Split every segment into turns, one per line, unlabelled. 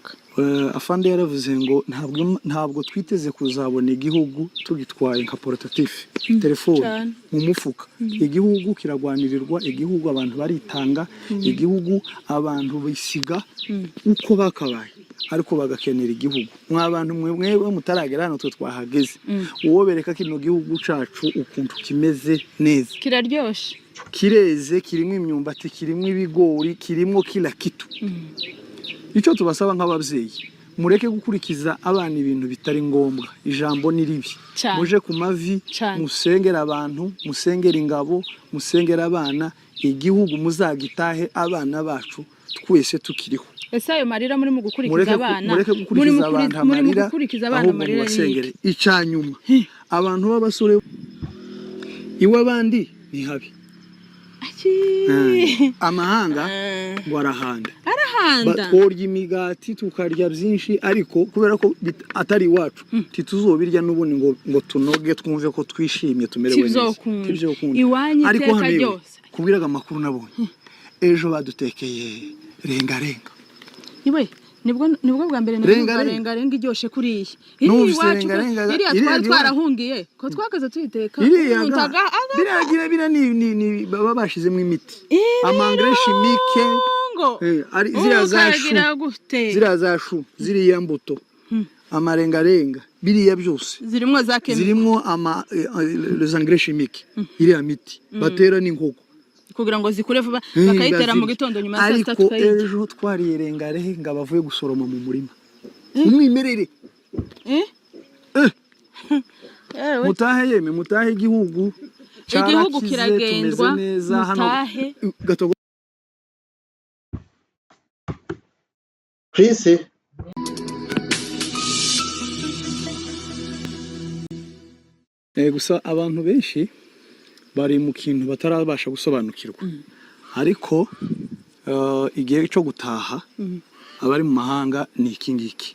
bishoboka.
Afande yaravuze ngo ntabwo twiteze kuzabona igihugu tugitwaye nka portatif telefone mu mufuka. Igihugu kiragwanirirwa, igihugu abantu baritanga, igihugu abantu bisiga uko bakabaye ariko bagakenera igihugu. Mwabantu mwewe mutaragera hano twe twahageze, uwo bereka kino gihugu cacu ukuntu kimeze neza,
kiraryoshe,
kireze, kirimo imyumbati, kirimo ibigori, kirimo kila kitu. Icyo tubasaba nk'ababyeyi, mureke gukurikiza abana ibintu bitari ngombwa. Ijambo ni ribi. Muje ku mavi, musengera abantu, musengera ingabo, musengera abana, igihugu muzagitahe abana bacu twese tukiriho.
Ese ayo marira muri mu gukurikiza abana,
mureke gukurikiza abana marira y'iki? Icanyuma abantu b'abasore iwe abandi ni habi. Amahanga ngo arahanda, batworya imigati tukarya byinshi, ariko kubera ko atari iwacu tituzobirya n'ubundi ngo tunoge twumve ko twishimye tumerewe neza.
Iwanyu
ariko
iteka ryose
kubwiraga amakuru nabonye ejo badutekeye renga.
Iwe nibwo bwa mbere renga iryoshe kuri iyi iwacu. Iriya twari twarahungiye ko twakaza tuyiteka.
Biragira ni baba bashizemo imiti, amangre chimique, ari ziriya za shu, ziriya mbuto, amarengarenga, biriya byose
zirimo za chemical,
zirimo les engrais chimiques, iriya miti batera n'inkoko
kugira ngo zikure vuba, bakayitera mu gitondo nyuma ya 3 tukayitera.
Ariko ejo twariye rengarenga bavuye gusoroma mu murima umwimerere. Mutahe yeme, mutahe igihugu
kiragendwa, mutahe
Gatogo.
Chris
gusa abantu benshi bari mu kintu batarabasha gusobanukirwa, ariko igihe cyo gutaha abari mu mahanga ni iki ngiki.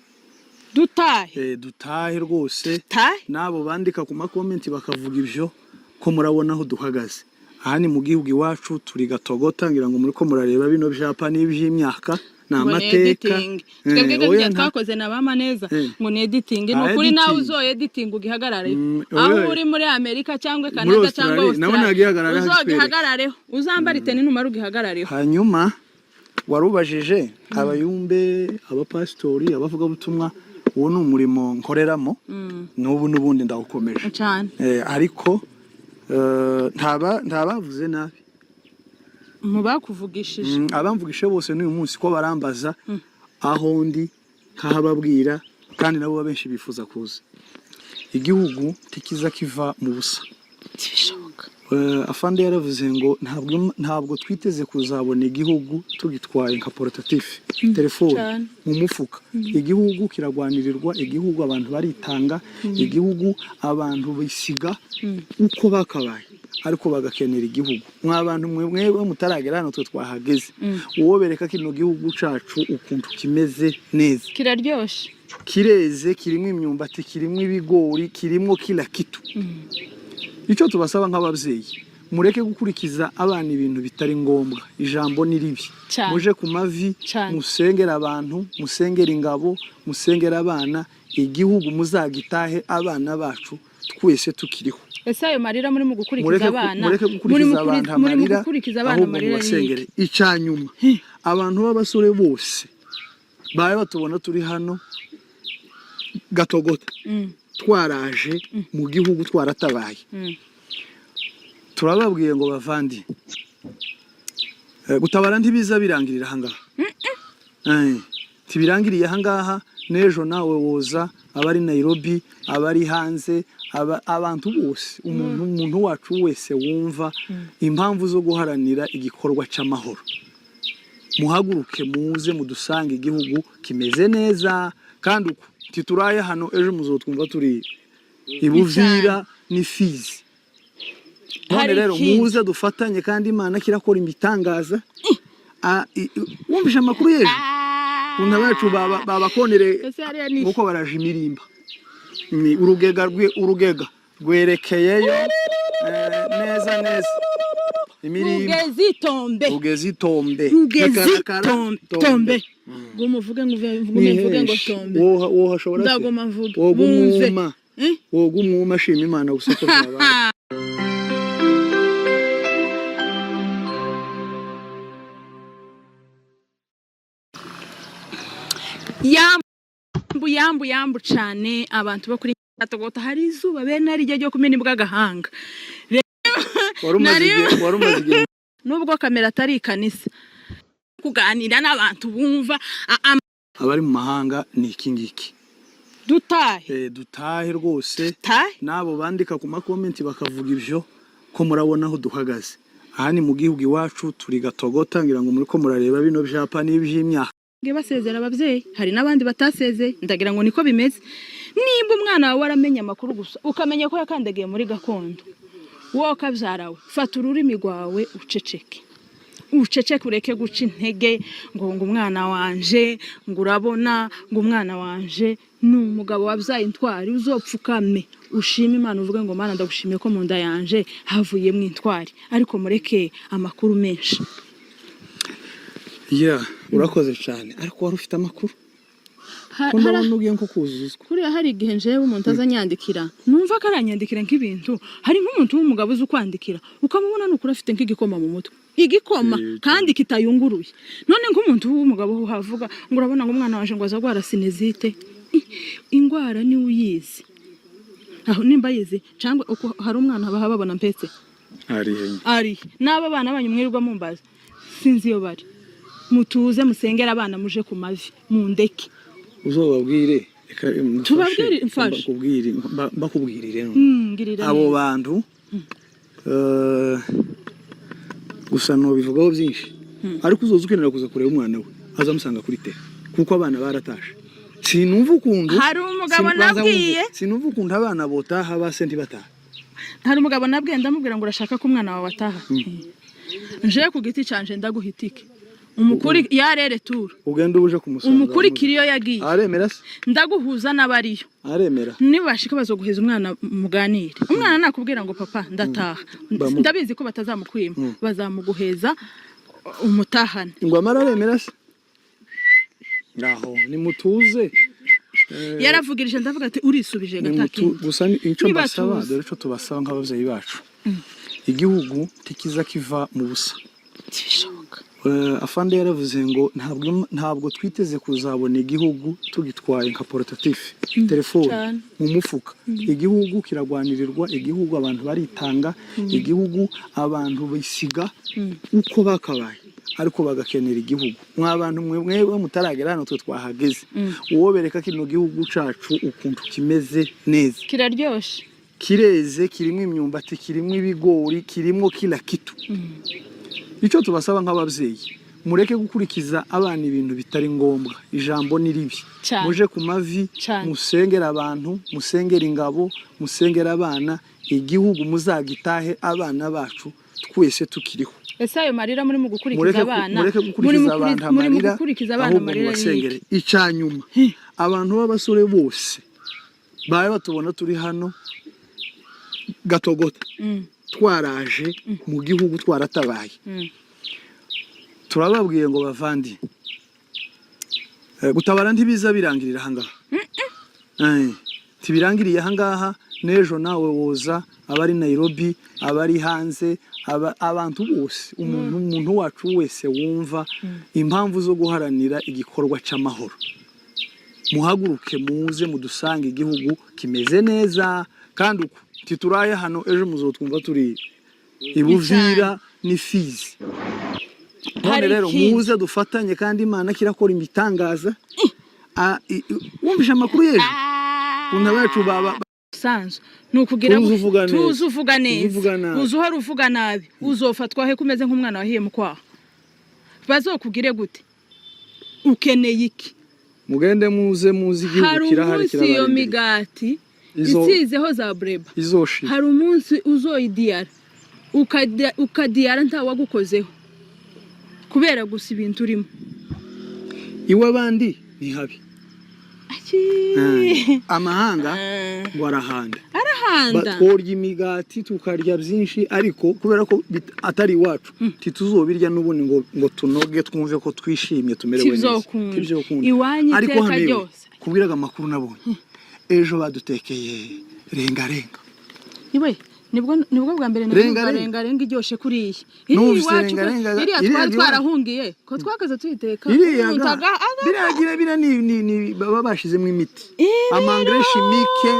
Dutahe rwose. Nabo bandika ku makomenti bakavuga ibyo ko murabona aho duhagaze. Aha ni mu gihugu iwacu, turi Gatogota, ngira ngo muri ko murareba bino byapa n'iby'imyaka na amateka.
Twebwe gabya twakoze na bama neza ngo ni editing, no kuri nawe uzo editing ugihagarare aho uri muri Amerika cyangwa Canada cyangwa Australia, uzogihagarare uzambara itene numara ugihagarare.
Hanyuma warubajije abayumbe, abapastori, abavuga butumwa, uwo ni umurimo nkoreramo n'ubundi ndawukomeje
cyane.
Ariko ntabavuze nabi,
mubakuvugishije
abamvugishe bose n'uyu munsi ko barambaza aho ndi kahababwira, kandi nabo benshi bifuza kuza. Igihugu tikiza kiva mu busa,
bishoboka.
Afande yaravuze ngo ntabwo twiteze kuzabona igihugu tugitwaye nka portatif telefone mu mufuka. Igihugu kiragwanirirwa, igihugu abantu baritanga, igihugu abantu bisiga uko bakabaye ariko bagakenera igihugu. Mwabantu mwewe mutaragera hano twe twahageze, uwo bereka kino gihugu cacu ukuntu kimeze neza,
kiraryoshe,
kireze, kirimo imyumbati, kirimo ibigori, kirimo kila kitu. Icyo tubasaba nk'ababyeyi, mureke gukurikiza abana ibintu bitari ngombwa. Ijambo ni ribi. Muje ku mavi, musengera abantu, musengera ingabo, musengera abana, igihugu muzagitahe abana bacu twese tukiriho.
Ese ayo marira muri mu gukurikiza abana,
muri mu gukurikiza abana marira y'iki? Icanyuma abantu b'abasore bose baye batubona turi hano Gatogota, twaraje mu gihugu twaratabaye, turababwiye ngo bavandi gutabara ntibiza birangirira hangaha. Tibirangiriye hangaha, nejo nawe woza abari Nairobi, abari hanze, abantu bose, umuntu wacu wese wumva impamvu zo guharanira igikorwa cy'amahoro, muhaguruke muze mudusange igihugu kimeze neza. Kandi uko tituraye hano ejo muzotwumva turi Ibuvira n'ifizi. None rero muze dufatanye, kandi Imana kirakora imitangaza. Wumvisha amakuru yejo kunta bacu babakonere uko baraje imirimba, ni urugega rwerekeyeyo neza. ugezitombe
gumuvuge mvuge ngo tombe
wo hashobora
ndagoma mvuge
wo gumwuma shima Imana gusako byabaye
yambu cyane abantu bakuri atogota hari izuba bene ari ryo kumena imbwa gahanga
warumaze
nubwo kamera atari kanisa kuganira n'abantu bumva
abari mu mahanga ni ikingiki dutahe rwose nabo bandika ku makomenti bakavuga ivyo ko murabona aho duhagaze aha ni mu gihugu iwacu turi Gatogota ngira ngo muri ko murareba bino byapa n'iby'imyaka
basezera abavyeyi hari nabandi batasezeye ndagira ngo niko bimeze nimba umwana wawe waramenya amakuru gusa ukamenya ko yakandagiye muri gakondo wo kavyarawe fata ururimi rwawe uceceke ureke guca intege ngo umwana wanje ngo urabona ngo umwana wanje ni umugabo wabyaye intwari uzopfukame ushima Imana uvuge ngo Mana ndagushimiye ko mu nda yanje havuyemo intwari ariko mureke amakuru menshi
urakoze cyane ariko wari ufite amakuru ko ndabona ugiye nko kuzuzwa
kuriya hari igihe njewe umuntu azanyandikira numva ko aranyandikira nk'ibintu hari nk'umuntu w'umugabo uzi kwandikira ukamubona n'ukuri afite nk'igikoma mu mutwe igikoma kandi kitayunguruye none nk'umuntu w'umugabo uhavuga ngo urabona ngo umwana waje ngo azagwara sinezite ingwara ni uyizi aho nimba yizi cyangwa hari umwana babona mpetse ari n'aba bana banyu mwirirwa mumbaza sinzi iyo bari mutuze musengera abana muje ku mavi mu ndeke
uzobabwire
tubabwire mfashe
bakubwirire abo bantu gusa no bivugaho byinshi ariko uzoza ukenera kuza kureba umwana we azamusanga kuri te kuko abana baratashe sinumva ukuntu
hari umugabo nabwiye
sinumva ukuntu abana botaha basenti bataha
hari umugabo nabwiye ndamubwira ngo urashaka ko umwana wawe ataha nje ku giti canje ndaguhitike umukuri yarere tour
ugenda uje kumusanga
umukuri kiriyo yagiye
aremera se
ndaguhuza nabariyo
aremera
nibashika bazoguheza umwana muganire umwana nakubwira ngo papa ndataha ndabizi ko batazamukwima bazamuguheza umutahane
ngo amara aremera se ngaho ni mutuze
yaravugirije ndavuga ati urisubije gataki
gusa icyo mbasaba dore cyo tubasaba nk'abavyeyi bacu igihugu tikiza kiva mu busa
tibishoboka
afande yaravuze ngo ntabwo twiteze kuzabona igihugu tugitwaye nka portatif telefone mu mufuka igihugu kiragwanirirwa igihugu abantu baritanga igihugu abantu bisiga uko bakabaye ariko bagakenera igihugu mwabantu mwewe mutaragera hano twe twahageze uwo bereka kino gihugu cacu ukuntu kimeze neza
kiraryoshe
kireze kirimo imyumbati kirimo ibigori kirimo kila kitu icyo tubasaba nk'abavyeyi mureke gukurikiza abana ibintu bitari ngombwa ijambo ni ribi muje ku mavi musengera abantu musengera ingabo musengera abana igihugu muzagitahe abana bacu twese tukiriho
ese ayo marira muri mu gukurikiza abana muri mu gukurikiza abana marira
yisengere icanyuma abantu b'abasore bose baye batubona turi hano Gatogota twaraje mu gihugu twaratabaye turababwiye ngo bavandi gutabara ntibiza birangirira hangaha tibirangiriye hangaha nejo nawe woza abari Nairobi abari hanze abantu bose umuntu wacu wese wumva impamvu zo guharanira igikorwa c'amahoro muhaguruke muze mudusange igihugu kimeze neza kandi uko tituraye hano ejo muzotwumva turi ibuvira n'ifizi none rero muze dufatanye kandi Imana kirakora imitangaza wumvisha amakuru yejo kuna bacu baba
sanzo nukugira tuzuvuga neza uzuhora uvuga nabi uzofatwa he kumeze nk'umwana wahiye mu kwaha bazokugire gute ukeneye iki
mugende muze igihugu kirahari
kirabari iyo migati isizeho za breba
izoshi
hari umunsi uzoyidiyara ukadiyara nta wagukozeho kubera gusa ibintu urimo
iwe abandi ni habi
menshi
amahanga ngo arahanda
arahanda
tworya imigati tukarya byinshi ariko kubera ko atari iwacu tituzobirya n'ubundi ngo tunoge twumve ko twishimye tumerewe neza
iwanyu
ariko
iteka ryose
kubwiraga amakuru nabonye ejo badutekeye rengarenga
nibwo bwa mbere rengarenga iryoshe kuriya iriya twarahungiye ko twakaza tuyiteka
biriya ni baba bashizemo imiti amangre chimique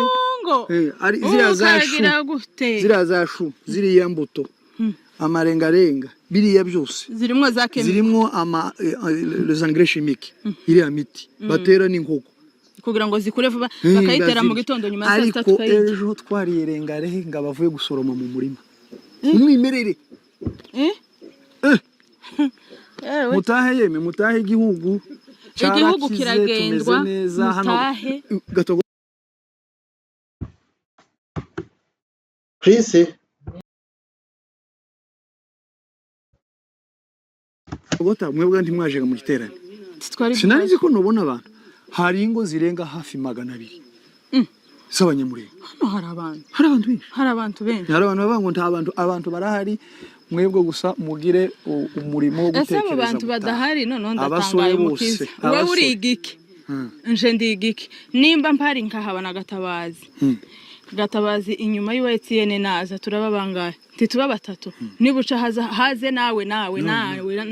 ziriya za shu ziriya mbuto amarengarenga biriya byose zirimo les engrais chimiques iriya miti batera n'inkoko
kugira ngo zikure vuba bakayitera mu gitondo nyuma saa 3 tukayirya
ariko ejo twariye rengarenga bavuye gusoroma mu murima umwimerere mutahe igihugu
kiragendwa mutahe
Chris
mwebwe ntimwajega mu giterane sinarizi ko nubona abantu hari ingo zirenga hafi 200 z'abanyamurenge
hano hari abantu benshi
hari abantu bavuga ngo nta abantu barahari mwebwe gusa mugire umurimo wo gutekereza
ese abo bantu badahari none ndatangaye mukiza wowe uri igiki nje ndi igiki nimba mpari nkahabana gatabazi inyuma y'uwetiyene naza turababangaye tituba batatu nibuca haze nawe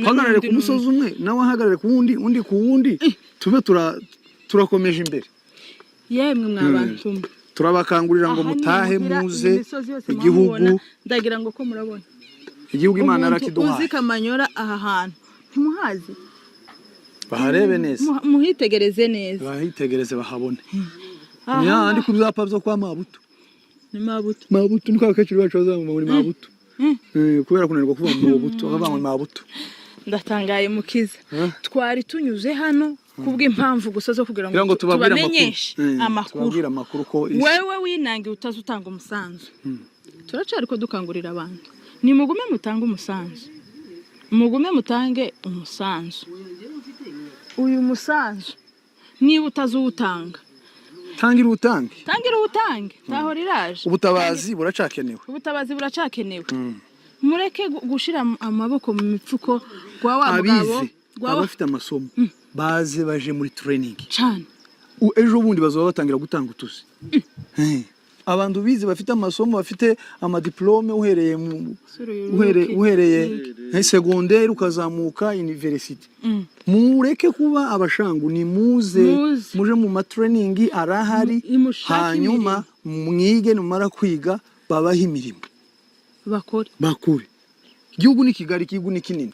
hagarare ku musozi umwe nawe hagarare ku wundi undi ku wundi tube turakomeje imbere
yemwe mwabantu
turabakangurira ngo mutahe muze igihugu
ndagira ngo ko murabona
igihugu Imana arakiduhaye
uzi Kamanyora aha hantu ntimuhazi
baharebe neza
muhitegereze neza
bahitegereze bahabone ndi ku byapa byo kwa Mabuto
ni
Mabuto niko akaciro bacu bazamuma muri Mabuto kubera kunanirwa kuva mu Mabuto abangwe Mabuto
ndatangaye mukiza twari tunyuze hano kubw'impamvu gusa zo kugira ngo tubamenyeshe
amakuru ko
wewe winange utazutanga umusanzu turacari ko dukangurira abantu ni mugume mutange umusanzu uyu musanzu niba utazuwutanga
tangira utange
taho riraje
ubutabazi buracakenewe
mureke gushira amaboko mu mipfuko gwa wa mugabo
abafite amasomo baze baje muri training
cyane
ejo bundi bazoba batangira gutanga utuzi abantu bize bafite amasomo bafite amadiplome uhereye secondaire ukazamuka university mureke kuba abashangu ni muje mu matraining arahari hanyuma mwige numara kwiga babaha imirimo bakore igihugu ni kigari igihugu ni kinini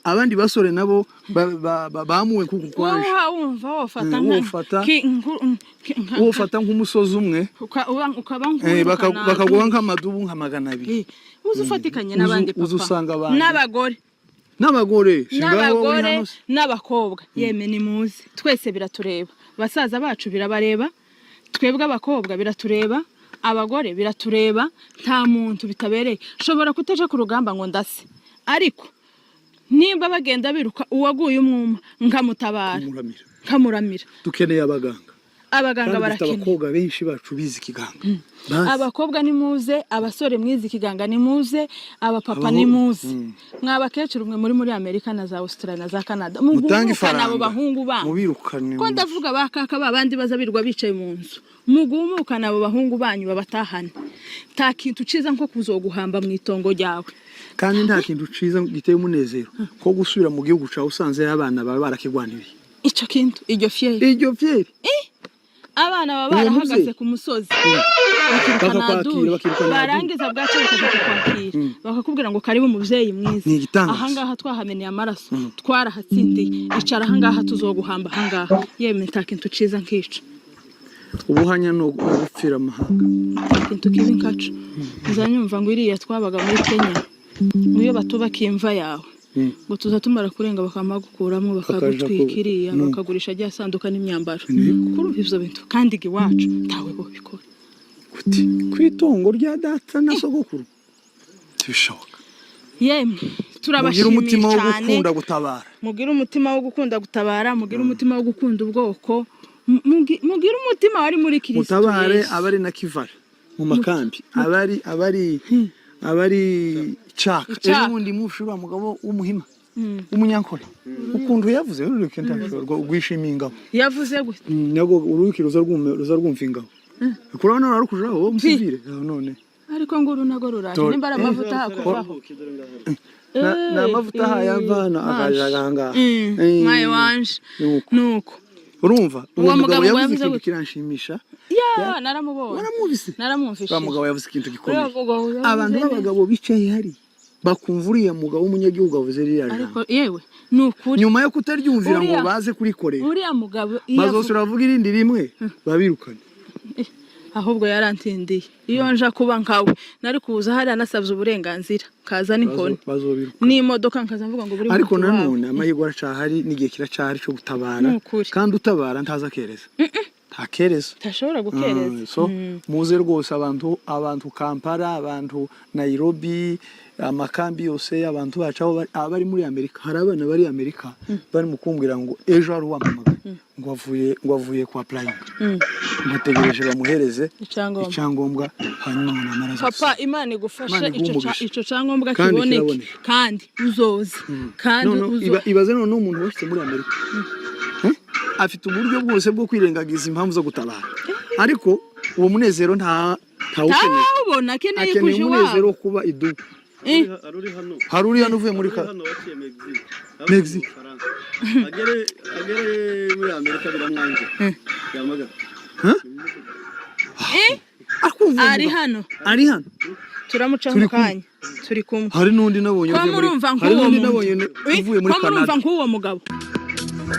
abandi basore nabo bamuwe kuko kwaje wofata nk'umusozi umwe bakaguha nk'amadubu nka 200
uzufatikanye n'abandi
papa
n'abagore n'abakobwa yeme ni muzi twese biratureba basaza bacu birabareba twebwe abakobwa biratureba abagore biratureba nta muntu bitabereye shobora kutaje ku rugamba ngo ndase ariko nimba bagenda biruka uwaguye umwuma nkamuramira
dukeneye abaganga
barakeneye
abakobwa benshi bacu bizi ikiganga
abakobwa ni muze abasore mwizi ikiganga ni muze abapapa ni muze mwabakecuru mwe muri Amerika na za Australia na za Canada mugumukana abo bahungu banyu ko ndavuga bakaka babandi bazabirwa bicaye mu nzu mugumukana abo bahungu banyu babatahane nta kintu ciza nko kuzoguhamba mu itongo ryawe
kandi nta kintu ciza giteye umunezero ko gusubira mu gihugu cyawe usanze abana baba barakigwaniriye
ico kintu iryo fieri abana baba barahagaze ku musozi barangiza bwacu bakakwakira bakakubwira ngo karibu umuvyeyi mwiza ahangaha twahameneye amaraso twarahatsindiye icara ahangaha tuzoguhamba ahangaha yeme nta kintu ciza nkica
ubuhanya no gupfira amahanga
kintu kibi nkaca nzanyumva ngo iriya twabaga muri Kenya niyo batubaka imva yawe ngo tuzatumara kurenga bakamagukuramo bakagutwikiriya bakagurisha ajya sanduka n'imyambaro kuri ivyo bintu kandi giwacu tawe bo bikora
kuti kwitongo rya data na sogokuru tibishoboka
yemwe turabashimiye
cyane mugira umutima wo gukunda gutabara
mugira umutima wo gukunda ubwoko mugira umutima wari muri Kristo
mutabare abari na kivara mu makambi abari caka ebundi mushura mugabo w'umuhima umunyankora ukuntu yavuze uruke ndashobora gwishimiye ingabo
yavuze gute
nago uruke ruzarwumva ingabo kurana narukujaho wo musivire none ariko
ngo urunago ruraje nimbara amavuta hakuvaho
na mavuta hayavana akajaganga
maye wanje nuko
urumva uwo mugabo yavuze ikintu kiranshimisha
naramubonye naramumvishe
wa mugabo yavuze ikintu gikomeye abantu b'abagabo bicaye hari bakumva uriya mugabo w'umunyagihugu avuze ririya
ariko yewe nukuri
nyuma yo kutaryumvira ngo baze kurikorera
uriya mugabo
bazosura avuga irindi rimwe babirukana
ahubwo yarantindiye iyo nja kuba nkawe nari kuza hari anasabye uburenganzira kaza n'inkoni n'imodoka nkaza mvuga ngo buri
ariko nanone amahirwe aracahari n'igihe kiracahari cyo gutabara kandi utabara ntaza kereza ntakereza
tashobora gukereza
so muze rwose abantu Kampala abantu Nairobi amakambi yose abantu bacaho abari muri Amerika hari abana bari Amerika bari mukumbwira ngo ejo ari wamamaga ngo avuye kwa Prime bategereje bamuhereze icyangombwa hanyuma n'amaraso
papa Imana igufasha ico cyangombwa kiboneke kandi uzoze kandi
ibaze none umuntu washitse muri Amerika afite uburyo bwose bwo kwirengagiza impamvu zo gutabara ariko uwo munezero ntawukeneye
ubona akeneye
kuje umunezero kuba iduka haruri hano uvuye muri Mexique
agere muri Amerika biramwanje yamaga
ari hano turamuca mu kanya turi kumwe
hari nundi nabonye
uvuye muri Canada murumva nk'uwo mugabo